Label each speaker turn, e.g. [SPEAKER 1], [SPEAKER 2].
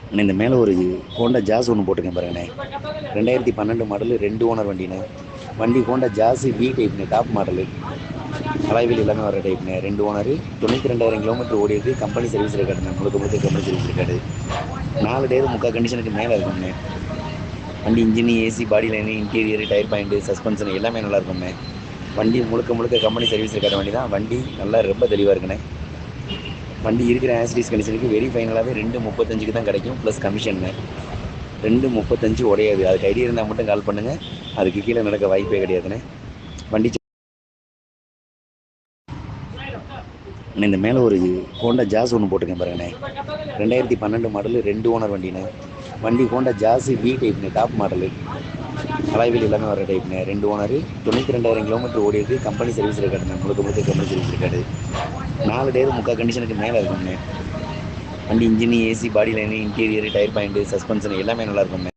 [SPEAKER 1] அண்ணே இந்த மேலே ஒரு ஹோண்டா ஜாஸ் ஒன்று போட்டிருக்கேன் பாருங்கண்ணே. 2012 மாடலு 2 ஓனர் வண்டிண்ணே. வண்டி ஹோண்டா ஜாஸ் வி டைப்ண்ணே, டாப் மாடலு. அலாய்வில் எல்லாமே வர டைப்ண்ணே. 2 ஓனரு, 92,000 கிலோமீட்டர் ஓடி இருக்கு. கம்பெனி சர்வீஸ் ரெக்கார்டுண்ணே, முழுக்க முழுக்க கம்பெனி சர்வீஸ் ரெக்கார்டு. 4 டயர் முக்கால் கண்டிஷனுக்கு மேலே இருக்கும்ண்ணே. வண்டி engine, AC, body line, interior, tyre point, suspension எல்லாமே நல்லா இருக்கும்ண்ணே. வண்டி முழுக்க முழுக்க கம்பெனி சர்வீஸ் ரெக்கார்டு வண்டி தான். வண்டி நல்லா ரொம்ப தெளிவாக இருக்குண்ணே. வண்டி இருக்கிற ஆசிடிஸ் கண்டிஷனுக்கு வெரி ஃபைனலாகவே 2.35 தான் கிடைக்கும், ப்ளஸ் கமிஷன்னு. 2.35 உடையாது. அதுக்கு ஐடியா இருந்தால் மட்டும் கால் பண்ணுங்கள். அதுக்கு கீழே நடக்க வாய்ப்பே கிடையாதுண்ணே. வண்டி இந்த மேலே ஒரு ஹோண்டா ஜாஸ் ஒன்று போட்டிருக்கேன் பாருங்கண்ணே. 2012 மாடலு 2 ஓனர் வண்டிண்ணே. வண்டி ஹோண்டா ஜாஸ் வி டைப்ண்ணே, டாப் மாடலு. அலாய்வில் எல்லாமே வர டைப்ண்ணே. 2 ஓனரு, 92,000 கிலோமீட்டர் ஓடி இருக்கு. கம்பெனி சர்வீஸ் ரெக்கார்டுண்ணே, முழுக்க முழுக்க கம்பெனி சர்வீஸ் ரெக்கார்டு. 4 டயர் முக்கால் கண்டிஷனுக்கு மேலே இருக்கும்ண்ணே. வண்டி engine, AC, body line, interior, tyre point, suspension எல்லாமே நல்லா இருக்கும்ண்ணே.